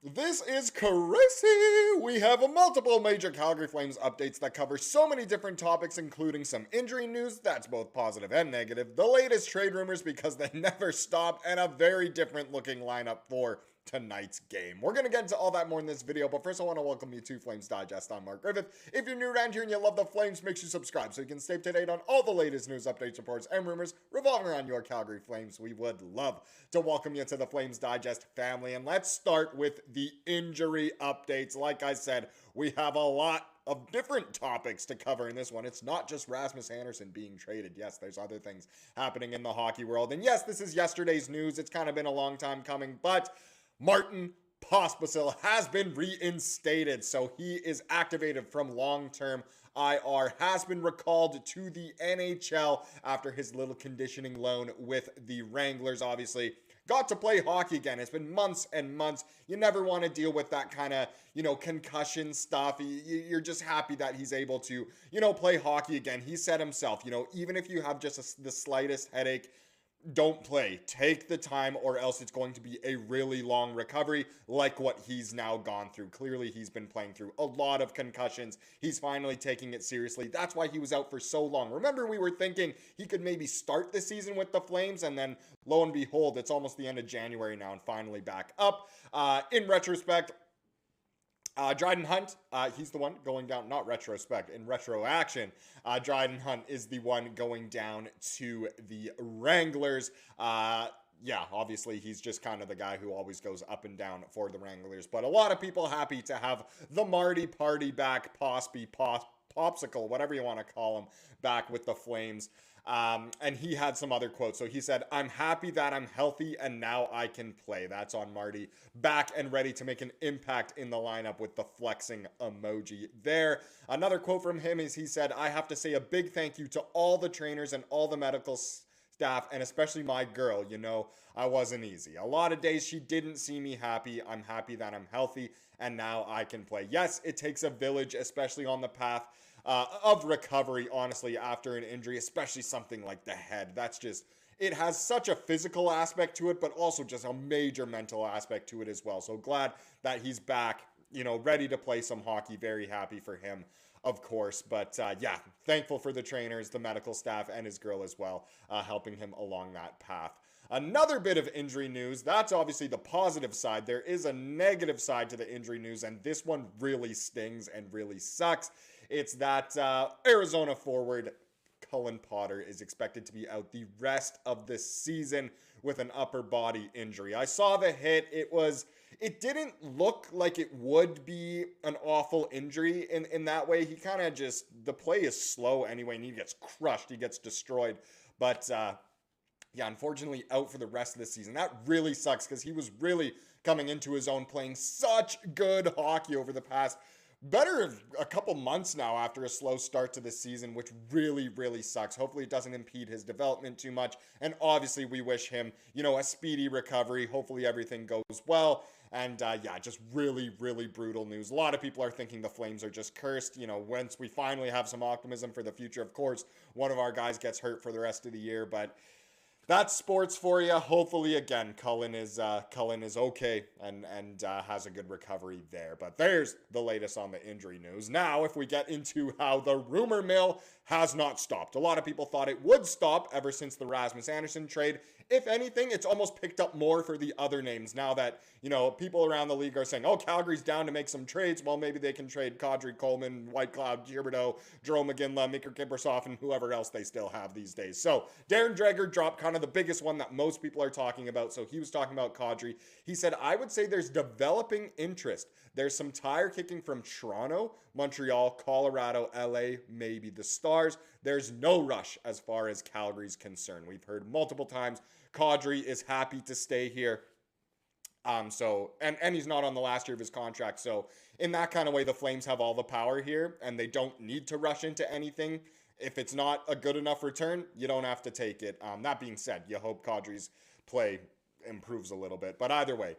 This is crazy! We have multiple major Calgary Flames updates that cover so many different topics, including some injury news that's both positive and negative, the latest trade rumors because they never stop, and a very different looking lineup for tonight's game. We're going to get into all that more in this video, but first I want to welcome you to Flames Digest. I'm Mark Griffith. If you're new around here and you love the Flames, make sure you subscribe so you can stay up to date on all the latest news, updates, reports, and rumors revolving around your Calgary Flames. We would love to welcome you to the Flames Digest family, and let's start with the injury updates. Like I said, we have a lot of different topics to cover in this one. It's not just Rasmus Andersson being traded. Yes, there's other things happening in the hockey world. And yes, this is yesterday's news. It's kind of been a long time coming, but Martin Pospisil has been reinstated, so he is activated from long-term IR, has been recalled to the NHL after his little conditioning loan with the Wranglers. Obviously got to play hockey again. It's been months and months. You never want to deal with that kind of, concussion stuff. You're just happy that he's able to, play hockey again. He said himself, even if you have just the slightest headache, don't play. Take the time or else it's going to be a really long recovery like what he's now gone through. Clearly, he's been playing through a lot of concussions. He's finally taking it seriously. That's why he was out for so long. Remember, we were thinking he could maybe start the season with the Flames, and then lo and behold, it's almost the end of January now and finally back up. In retrospect, Dryden Hunt, he's the one going down, not retrospect, in retro action. Dryden Hunt is the one going down to the Wranglers. Yeah, obviously he's just kind of the guy who always goes up and down for the Wranglers. But a lot of people happy to have the Marty Party back, Popsicle, whatever you want to call him, back with the Flames. And he had some other quotes. So he said, "I'm happy that I'm healthy and now I can play." That's on Marty, back and ready to make an impact in the lineup with the flexing emoji there. Another quote from him is he said, "I have to say a big thank you to all the trainers and all the medical staff, and especially my girl. I wasn't easy. A lot of days she didn't see me happy. I'm happy that I'm healthy and now I can play." Yes, it takes a village, especially on the path of recovery, honestly, after an injury, especially something like the head. It has such a physical aspect to it, but also just a major mental aspect to it as well. So glad that he's back, ready to play some hockey. Very happy for him, of course. But yeah, thankful for the trainers, the medical staff, and his girl as well, helping him along that path. Another bit of injury news, that's obviously the positive side. There is a negative side to the injury news, and this one really stings and really sucks. It's that Arizona forward Cullen Potter is expected to be out the rest of the season with an upper body injury. I saw the hit. It didn't look like it would be an awful injury in that way. He kind of the play is slow anyway, and he gets crushed. He gets destroyed. But yeah, unfortunately out for the rest of the season. That really sucks because he was really coming into his own, playing such good hockey over the past better a couple months now after a slow start to the season, which really, really sucks. Hopefully it doesn't impede his development too much. And obviously we wish him, a speedy recovery. Hopefully everything goes well. And yeah, just really, really brutal news. A lot of people are thinking the Flames are just cursed. Once we finally have some optimism for the future, of course, one of our guys gets hurt for the rest of the year. But that's sports for you. Hopefully, again, Cullen is okay and has a good recovery there. But there's the latest on the injury news. Now, if we get into how the rumor mill has not stopped. A lot of people thought it would stop ever since the Rasmus Andersson trade. If anything, it's almost picked up more for the other names now that, people around the league are saying, oh, Calgary's down to make some trades. Well, maybe they can trade Kadri, Coleman, Whitecloud, Huberdeau, Jerome McGinley, Mika Kiprusoff, and whoever else they still have these days. So Darren Dreger dropped kind of the biggest one that most people are talking about. So he was talking about Kadri. He said, I would say there's developing interest. There's some tire kicking from Toronto, Montreal, Colorado, LA, maybe the Stars. There's no rush as far as Calgary's concerned. We've heard multiple times Kadri is happy to stay here. And he's not on the last year of his contract. So in that kind of way, the Flames have all the power here and they don't need to rush into anything. If it's not a good enough return, you don't have to take it. That being said, you hope Kadri's play improves a little bit. But either way,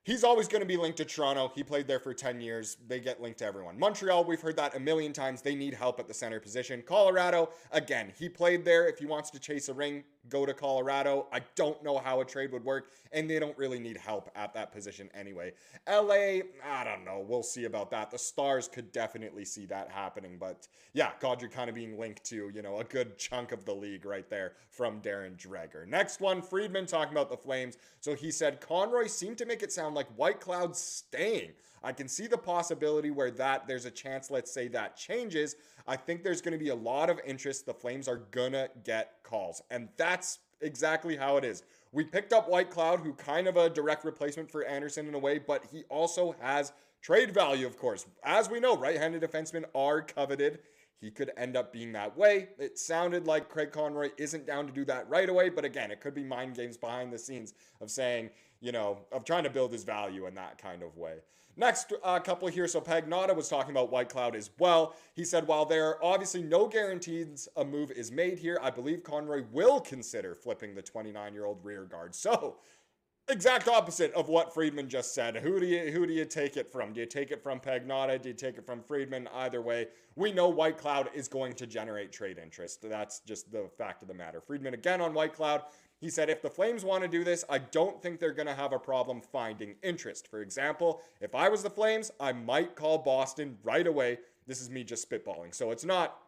He's always going to be linked to Toronto. He played there for 10 years. They get linked to everyone. Montreal, we've heard that a million times. They need help at the center position. Colorado, again, he played there. If he wants to chase a ring, go to Colorado. I don't know how a trade would work, and they don't really need help at that position anyway. LA, I don't know. We'll see about that. The Stars could definitely see that happening, but yeah, Kadri kind of being linked to, a good chunk of the league right there from Darren Dreger. Next one, Friedman talking about the Flames. So he said, Conroy seemed to make it sound like White Cloud's staying. I can see the possibility where there's a chance, let's say, that changes. I think there's going to be a lot of interest. The Flames are going to get calls. And that's exactly how it is. We picked up White Cloud, who kind of a direct replacement for Andersson in a way, but he also has trade value, of course. As we know, right-handed defensemen are coveted. He could end up being that way. It sounded like Craig Conroy isn't down to do that right away, but again, it could be mind games behind the scenes of saying, of trying to build his value in that kind of way. Next couple here, so Pagnotta was talking about White Cloud as well. He said, while there are obviously no guarantees a move is made here, I believe Conroy will consider flipping the 29-year-old rear guard. So, exact opposite of what Friedman just said. Who do you take it from? Do you take it from Pagnotta? Do you take it from Friedman? Either way, we know White Cloud is going to generate trade interest. That's just the fact of the matter. Friedman again on White Cloud. He said, if the Flames want to do this, I don't think they're going to have a problem finding interest. For example, if I was the Flames, I might call Boston right away. This is me just spitballing. So it's not,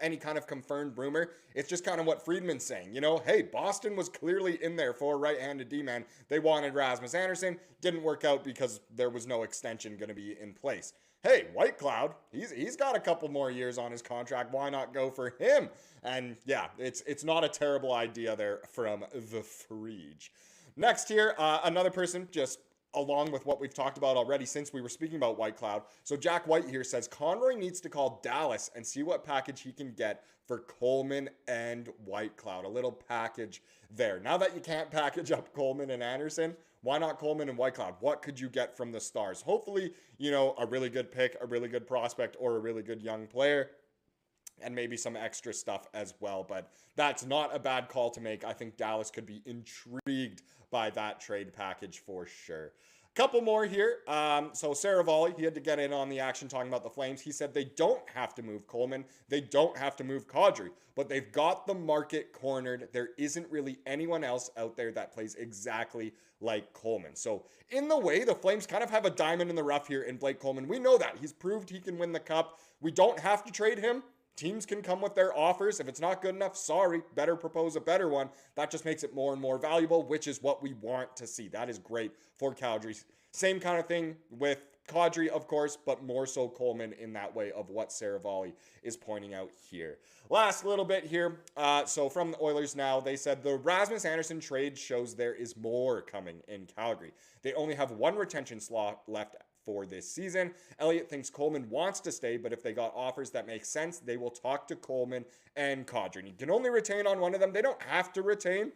any kind of confirmed rumor. It's just kind of what Friedman's saying. Hey, Boston was clearly in there for a right-handed D-man. They wanted Rasmus Andersson. Didn't work out because there was no extension going to be in place. Hey, White Cloud, he's got a couple more years on his contract. Why not go for him? And yeah, it's not a terrible idea there from the Frege. Next here, another person just along with what we've talked about already since we were speaking about White Cloud. So Jack White here says Conroy needs to call Dallas and see what package he can get for Coleman and White Cloud. A little package there. Now that you can't package up Coleman and Andersson, why not Coleman and White Cloud? What could you get from the Stars? Hopefully, a really good pick, a really good prospect, or a really good young player. And maybe some extra stuff as well. But that's not a bad call to make. I think Dallas could be intrigued by that trade package for sure. Couple more here. So Saravalli, he had to get in on the action talking about the Flames. He said they don't have to move Coleman. They don't have to move Kadri. But they've got the market cornered. There isn't really anyone else out there that plays exactly like Coleman. So in the way, the Flames kind of have a diamond in the rough here in Blake Coleman. We know that. He's proved he can win the cup. We don't have to trade him. Teams can come with their offers. If it's not good enough, sorry, better propose a better one. That just makes it more and more valuable, which is what we want to see. That is great for Calgary. Same kind of thing with Kadri, of course, but more so Coleman in that way of what Saravalli is pointing out here. Last little bit here. So from the Oilers now, they said the Rasmus Andersson trade shows there is more coming in Calgary. They only have one retention slot left for this season. Elliott thinks Coleman wants to stay, but if they got offers that make sense, they will talk to Coleman and Kadri. And you can only retain on one of them. They don't have to retain.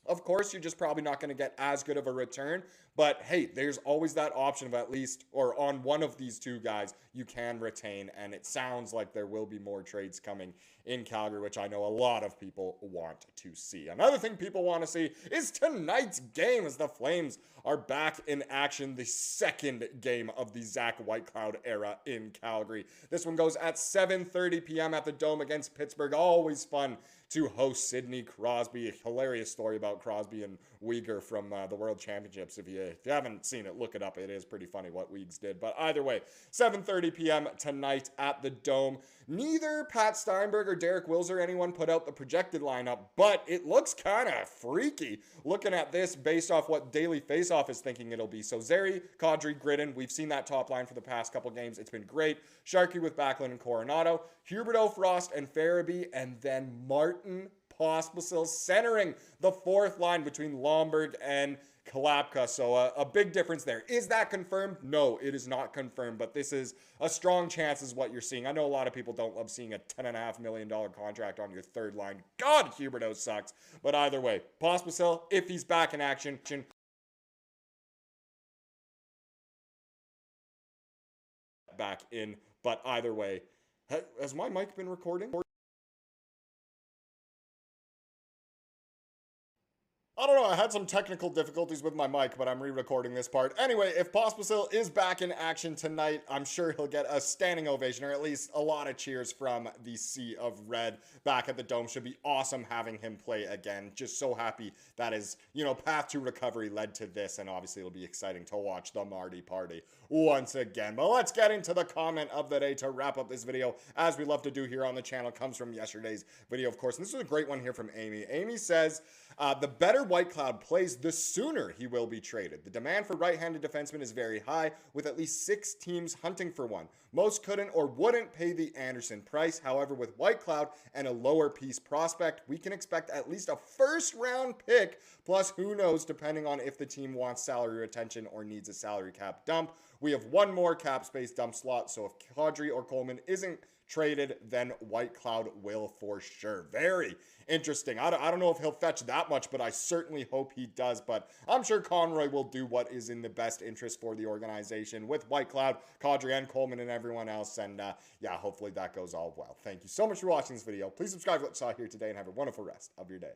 Of course, you're just probably not going to get as good of a return. But hey, there's always that option of at least, or on one of these two guys, you can retain. And it sounds like there will be more trades coming in Calgary, which I know a lot of people want to see. Another thing people want to see is tonight's game as the Flames are back in action. The second game of the Zach Whitecloud era in Calgary. This one goes at 7:30 p.m. at the Dome against Pittsburgh. Always fun to host Sidney Crosby. A hilarious story about Crosby and Weegar from the World Championships. If you haven't seen it, look it up. It is pretty funny what Weegs did. But either way, 7:30 p.m. tonight at the Dome. Neither Pat Steinberg or Derek Wills or anyone put out the projected lineup, but it looks kind of freaky looking at this based off what Daily Faceoff is thinking it'll be. So Zary, Kadri, Gridden, we've seen that top line for the past couple games. It's been great. Sharkey with Backlund and Coronato, Huberdeau, Frost, and Farabee, and then Martin Pospisil centering the fourth line between Lomberg and Kalapka. So a big difference there. Is that confirmed? No, it is not confirmed, but this is a strong chance is what you're seeing. I know a lot of people don't love seeing a $10.5 million contract on your third line. God, Huberdeau sucks. But either way, Pospisil, if he's back in action, back in. But either way, has my mic been recording? I don't know, I had some technical difficulties with my mic, but I'm re-recording this part. Anyway, if Pospisil is back in action tonight, I'm sure he'll get a standing ovation, or at least a lot of cheers from the Sea of Red back at the Dome. Should be awesome having him play again. Just so happy that his, path to recovery led to this, and obviously it'll be exciting to watch the Marty Party once again. But let's get into the comment of the day to wrap up this video, as we love to do here on the channel. Comes from yesterday's video, of course, and this is a great one here from Amy. Amy says, the better Whitecloud plays, the sooner he will be traded. The demand for right-handed defensemen is very high, with at least 6 teams hunting for one. Most couldn't or wouldn't pay the Andersson price. However, with Whitecloud and a lower piece prospect, we can expect at least a first-round pick, plus who knows, depending on if the team wants salary retention or needs a salary cap dump. We have one more cap space dump slot, so if Kadri or Coleman isn't traded, then Whitecloud will for sure. Very interesting. I don't know if he'll fetch that much, but I certainly hope he does. But I'm sure Conroy will do what is in the best interest for the organization with Whitecloud, Kadri, and Coleman, and everyone else. And yeah, hopefully that goes all well. Thank you so much for watching this video. Please subscribe to what you saw here today, and have a wonderful rest of your day.